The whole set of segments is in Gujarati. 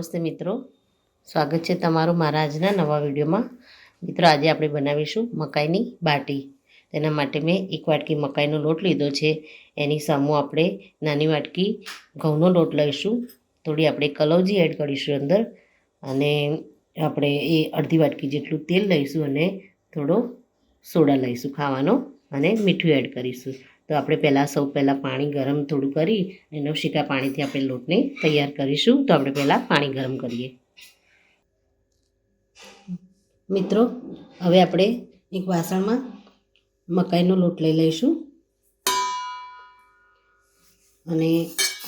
નમસ્તે મિત્રો, સ્વાગત છે તમારું મારા આજના નવા વિડીયોમાં. મિત્રો, આજે આપણે બનાવીશું મકાઈની બાટી. તેના માટે મેં 1 વાટકી મકાઈનો લોટ લીધો છે. એની સામુ આપણે નાની વાટકી ઘઉંનો લોટ લઈશું. થોડી આપણે કલોજી એડ કરીશું અંદર, અને આપણે એ અડધી વાટકી જેટલું તેલ લઈશું અને થોડો સોડા લઈશું ખાવાનો, અને મીઠું એડ કરીશું. તો આપણે સૌ પહેલાં પાણી ગરમ થોડું કરી નવશેકા પાણીથી આપણે લોટને તૈયાર કરીશું. તો આપણે પહેલાં પાણી ગરમ કરીએ. મિત્રો, હવે આપણે એક વાસણમાં મકાઈનો લોટ લઈ લઈશું, અને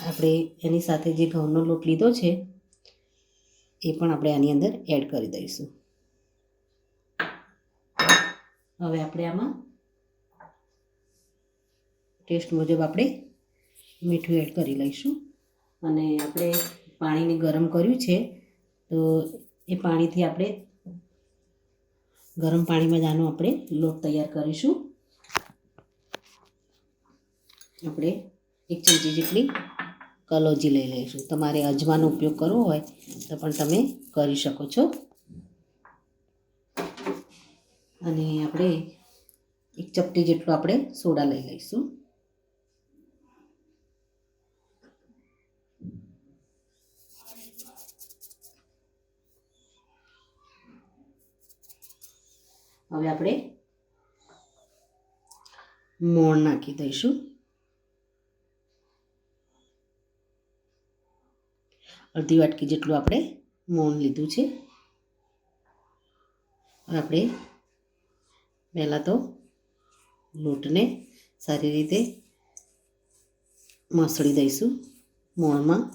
આપણે એની સાથે જે ઘઉંનો લોટ લીધો છે એ પણ આપણે આની અંદર એડ કરી દઈશું. હવે આપણે આમાં ટેસ્ટ મુજબ આપણે મીઠું એડ કરી લઈશું, અને આપણે પાણીને ગરમ કર્યું છે, તો એ પાણીથી આપણે ગરમ પાણીમાં જ આનો આપણે લોટ તૈયાર કરીશું. આપણે 1 ચમચી જેટલી કલોજી લઈ લઈશું. તમારે અજમાનો ઉપયોગ કરવો હોય તો પણ તમે કરી શકો છો. અને આપણે 1 ચપટી જેટલું આપણે સોડા લઈ લઈશું. હવે આપણે મોણ નાખી દઈશું. અડધી વાટકી જેટલું આપણે મોણ લીધું છે. હવે આપણે પહેલાં તો લોટને સારી રીતે મસળી દઈશું મોણમાં.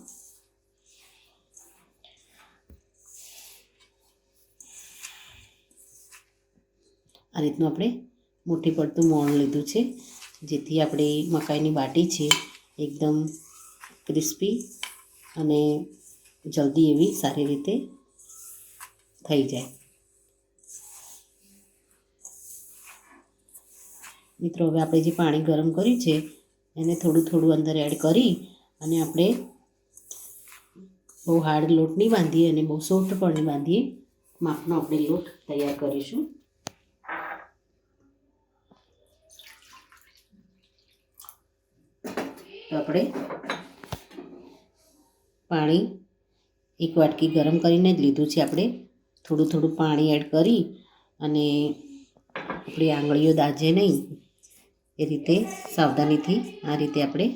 આ રીતનું આપણે મુઠ્ઠી પડતું મોણ લીધું છે, જેથી આપણે મકાઈની બાટી છે એકદમ ક્રિસ્પી અને જલ્દી એવી સારી રીતે થઈ જાય. મિત્રો, હવે આપણે જે પાણી ગરમ કર્યું છે એને થોડું થોડું અંદર એડ કરી, અને આપણે બહુ હાર્ડ લોટ નહીં બાંધીએ અને બહુ સોફ્ટ પણ નહીં બાંધીએ, માપનો આપણે લોટ તૈયાર કરીશું. તો આપણે પાણી 1 વાટકી ગરમ કરીને જ લીધું છે. આપણે થોડું થોડું પાણી એડ કરી, અને આપણી આંગળીઓ દાજે નહીં એ રીતે સાવધાનીથી આ રીતે આપણે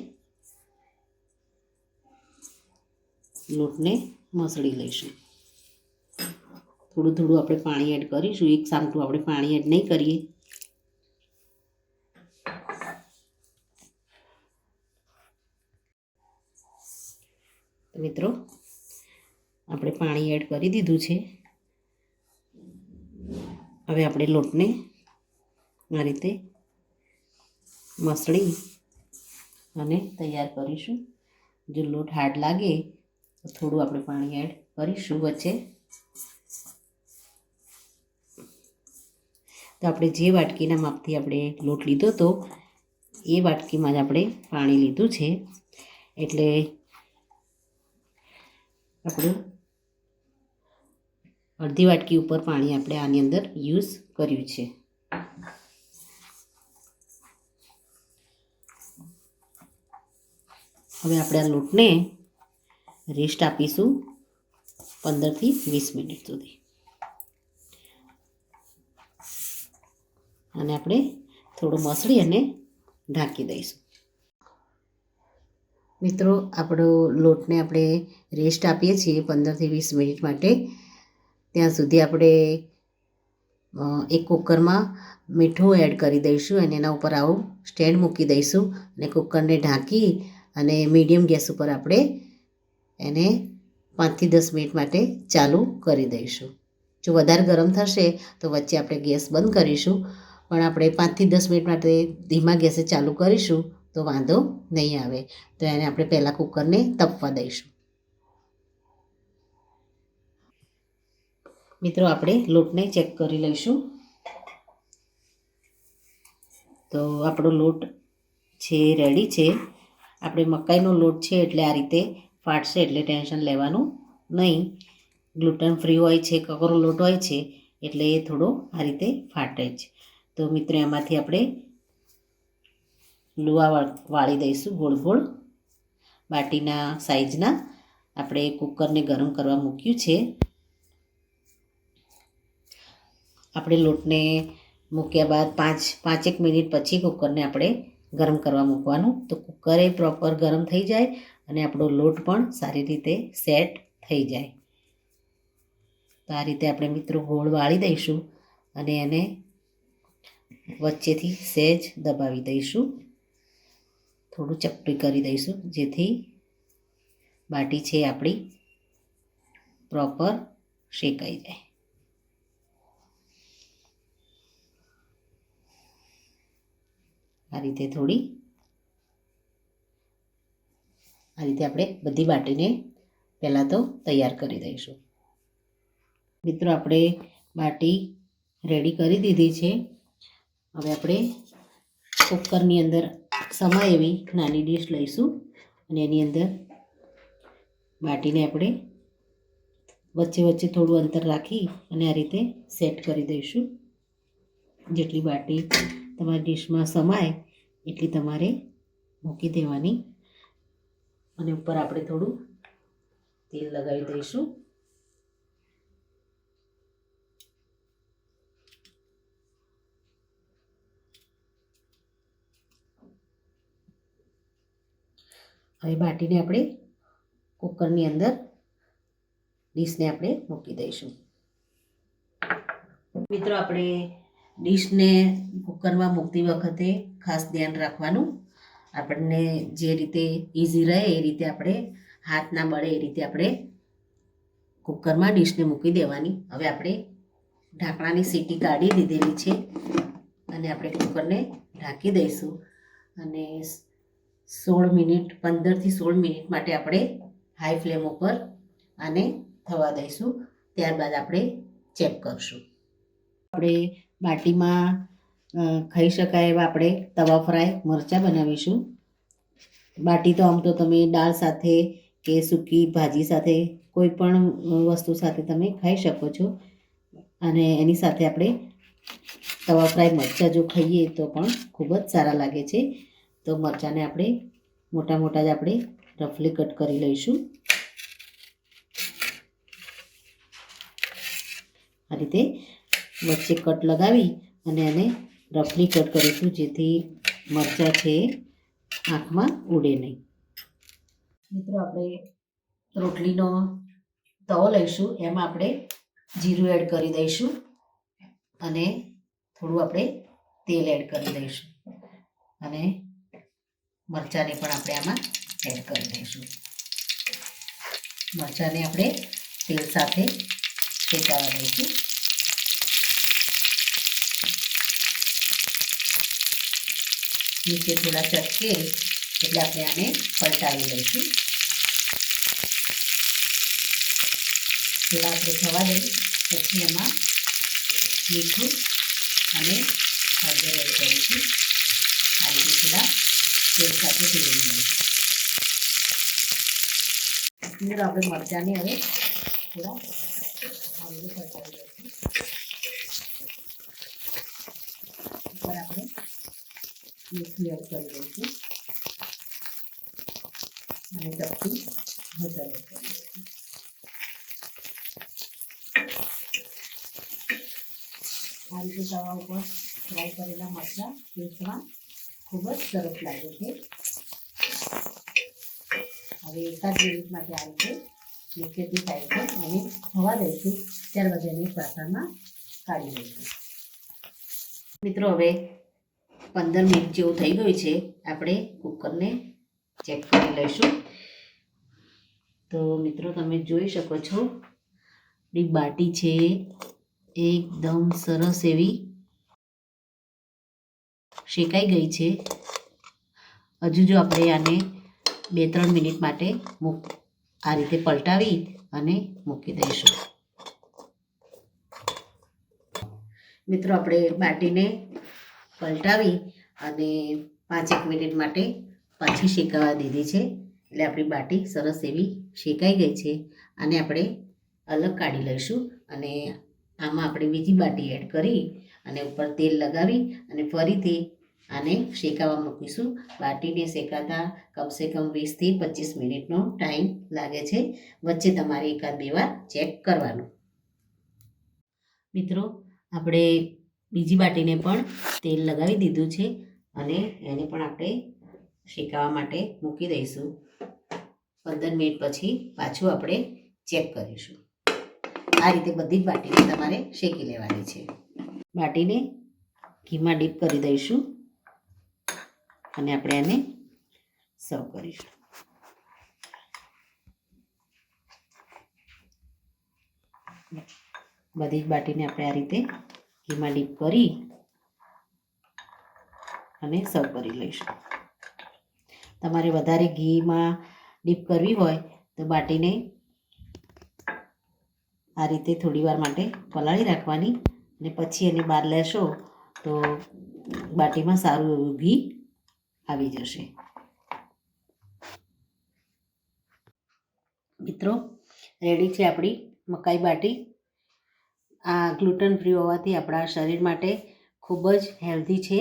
લોટને મસળી લઈશું. થોડું થોડું આપણે પાણી એડ કરીશું, એક સામટું આપણે પાણી એડ નહીં કરીએ. મિત્રો, આપણે પાણી એડ કરી દીધું છે. હવે આપણે લોટને આ રીતે મસળી અને તૈયાર કરીશું. જો લોટ હાર્ડ લાગે તો થોડું આપણે પાણી એડ કરીશું વચ્ચે. તો આપણે જે વાટકીના માપથી આપણે લોટ લીધો હતો એ વાટકીમાં જ આપણે પાણી લીધું છે, એટલે આપણે અડધી વાટકી ઉપર પાણી આપણે આની અંદર યુઝ કર્યું છે. હવે આપણે આ લોટને રેસ્ટ આપીશું 15 થી 20 મિનિટ સુધી, અને આપણે થોડું મસળી અને ઢાંકી દઈશું. મિત્રો, આપણો લોટને આપણે રેસ્ટ આપીએ છીએ 15 થી 20 મિનિટ માટે. ત્યાં સુધી આપણે એક કુકરમાં મીઠું એડ કરી દઈશું, અને એના ઉપર આવું સ્ટેન્ડ મૂકી દઈશું, અને કુકરને ઢાંકી અને મીડિયમ ગેસ ઉપર આપણે એને 5 થી 10 મિનિટ માટે ચાલુ કરી દઈશું. જો વધારે ગરમ થશે તો વચ્ચે આપણે ગેસ બંધ કરીશું, પણ આપણે 5 થી 10 મિનિટ માટે ધીમા ગેસે ચાલુ કરીશું તો વાંધો નહીં આવે. તો એને આપણે પહેલાં કુકરને તપવા દઈશું. મિત્રો, આપણે લોટને ચેક કરી લઈશું. તો આપણો લોટ છે રેડી છે. આપણે મકાઈનો લોટ છે એટલે આ રીતે ફાટશે, એટલે ટેન્શન લેવાનું નહીં. ગ્લુટન ફ્રી હોય છે, કકરો લોટ હોય છે, એટલે એ થોડો આ રીતે ફાટે જ. તો મિત્રો એમાંથી આપણે લુવા વાળી દઈશું ગોળ ગોળ બાટીના સાઈઝના. આપણે કુકરને ગરમ કરવા મૂક્યું છે. આપણે લોટને મૂક્યા બાદ પાંચેક મિનિટ પછી કુકરને આપણે ગરમ કરવા મૂકવાનું, તો કુકરે પ્રોપર ગરમ થઈ જાય અને આપણો લોટ પણ સારી રીતે સેટ થઈ જાય. તો આ રીતે આપણે મિત્રો ગોળ વાળી દઈશું અને એને વચ્ચેથી સહેજ દબાવી દઈશું, થોડું ચપટી કરી દઈશું, જેથી બાટી છે આપણી પ્રોપર શેકાઈ જાય. આ રીતે આપણે બધી બાટીને પહેલાં તો તૈયાર કરી દઈશું. મિત્રો આપણે બાટી રેડી કરી દીધી છે. હવે આપણે કુકરની અંદર સમાય એવી નાની ડીશ લઈશું અને એની અંદર બાટીને આપણે વચ્ચે વચ્ચે થોડું અંતર રાખી અને આ રીતે સેટ કરી દઈશું. જેટલી બાટી તમારી ડીશમાં સમાય એટલી તમારે મૂકી દેવાની અને ઉપર આપણે થોડું તેલ લગાવી દઈશું. હવે બાટીને આપણે કુકરની અંદર ડીશને આપણે મૂકી દઈશું. મિત્રો આપણે ડીશને કુકરમાં મૂકતી વખતે ખાસ ધ્યાન રાખવાનું, આપણને જે રીતે ઇઝી રહે એ રીતે આપણે હાથ ના બળે એ રીતે આપણે કુકરમાં ડીશને મૂકી દેવાની. હવે આપણે ઢાંકણાની સીટી કાઢી દીધેલી છે અને આપણે કુકરને ઢાંકી દઈશું અને 15થી 16 મિનિટ માટે આપણે હાઈ ફ્લેમ ઉપર આને થવા દઈશું. ત્યારબાદ આપણે ચેક કરશું. આપણે બાટીમાં ખાઈ શકાય એવા આપણે તવા ફ્રાય મરચાં બનાવીશું. બાટી તો આમ તો તમે દાળ સાથે કે સૂકી ભાજી સાથે કોઈ પણ વસ્તુ સાથે તમે ખાઈ શકો છો અને એની સાથે આપણે તવા ફ્રાય મરચાં જો ખાઈએ તો પણ ખૂબ જ સારા લાગે છે. તો મરચાંને આપણે મોટા મોટા જ આપણે રફલી કટ કરી લઈશું. આ રીતે વચ્ચે કટ લગાવી અને એને રફલી કટ કરીશું, જેથી મરચાં છે આંખમાં ઉડે નહીં. મિત્રો આપણે રોટલીનો તવો લઈશું, એમાં આપણે જીરું એડ કરી દઈશું અને થોડું આપણે તેલ એડ કરી દઈશું અને મરચાંને પણ આપણે આમાં એડ કરી દઈશું. મરચાંને આપણે તેલ સાથે શેકાવા દઈશું. નીચે થોડા ચટકે એટલે આપણે આને પલટાવી લઈશું. થોડા આપણે થવા દઈ પછી એમાં મીઠું અને હળદર એડ કરીશું. આ રીતે થોડા તેલ સાથે ભેળવી લઈશું. આપણે મરચાંને હવે થોડા આ રીતે પલટાવી લઈશું. ઉપર આપણે મીઠું એડ કરી દઈશું અને ચપટી હળદર એડ કરી દઈશું. આ રીતે તવા ઉપર ફ્રાય કરેલા મરચાં ટેસ્ટમાં ખૂબ જ સરસ લાગે છે. હવે એકાદ મિનિટ માટે આ રીતે નીચેથી સાઈડથી એને થવા દઈશું. ત્યારબાદ એને પાત્રમાં કાઢી દઈશું. મિત્રો હવે 15 મિનિટ જેવું થઈ ગયું છે. આપણે કુકરને ચેક કરી લઈશું. તો મિત્રો તમે જોઈ શકો છો આપણી બાટી છે એકદમ સરસ એવી શેકાઈ ગઈ છે. હજુ જો આપણે આને 2-3 મિનિટ માટે આ રીતે પલટાવી અને મૂકી દઈશું. મિત્રો આપણે બાટીને પલટાવી અને 5 મિનિટ માટે પાછી શેકાવા દીધી છે, એટલે આપણી બાટી સરસ એવી શેકાઈ ગઈ છે. આને આપણે અલગ કાઢી લઈશું અને આમાં આપણે બીજી બાટી એડ કરી અને ઉપર તેલ લગાવી અને ફરીથી આને શેકાવા મૂકીશું. બાટીને શેકાતા કમસે કમ 20થી 25 મિનિટનો ટાઈમ લાગે છે. વચ્ચે તમારે એકાદ બે વાર ચેક કરવાનું. મિત્રો, આપણે બીજી બાટીને પણ તેલ લગાવી દીધું છે અને એને પણ આપણે શેકાવા માટે મૂકી દઈશું. 15 મિનિટ પછી પાછું આપણે ચેક કરીશું. આ રીતે બધી જ બાટીને તમારે શેકી લેવાની છે. બાટીને ઘીમાં ડીપ કરી દઈશું અને આપણે એને સર્વ કરીશું. બધી જ બાટીને આપણે આ રીતે ઘીમાં ડીપ કરી અને સર્વ કરી લઈશું. તમારે વધારે ઘીમાં ડીપ કરવી હોય તો બાટીને આ રીતે થોડી વાર માટે પલાળી રાખવાની અને પછી એને બહાર લેશો તો બાટીમાં સારું એવું ઘી આવી જશે. મિત્રો, રેડી છે આપણી મકાઈ બાટી. આ ગ્લુટન ફ્રી હોવાથી આપણા શરીર માટે ખૂબ જ હેલ્ધી છે.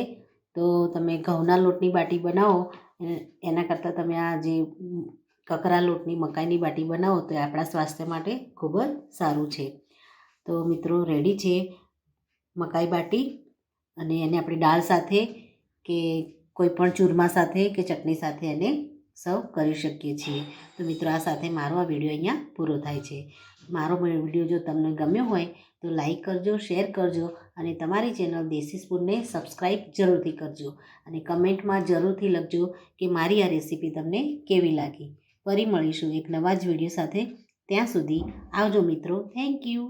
તો તમે ઘઉંના લોટની બાટી બનાવો એના કરતાં તમે આ જે કકરા લોટની મકાઈની બાટી બનાવો તો એ આપણા સ્વાસ્થ્ય માટે ખૂબ જ સારું છે. તો મિત્રો, રેડી છે મકાઈ બાટી અને એને આપણે દાળ સાથે કે કોઈ પણ ચૂરમા સાથે કે ચટણી સાથે એને સર્વ કરી શકીએ છીએ. તો મિત્રો, આ સાથે મારો આ વિડીયો અહીંયા પૂરો થાય છે. મારો વિડીયો જો તમને ગમ્યો હોય તો લાઈક કરજો, શેર કરજો અને તમારી ચેનલ દેશી સ્પૂનને સબસ્ક્રાઈબ જરૂરથી કરજો અને કમેન્ટમાં જરૂરથી લખજો કે મારી આ રેસીપી તમને કેવી લાગી. ફરી મળીશું એક નવા જ વિડીયો સાથે. ત્યાં સુધી આવજો મિત્રો. Thank you.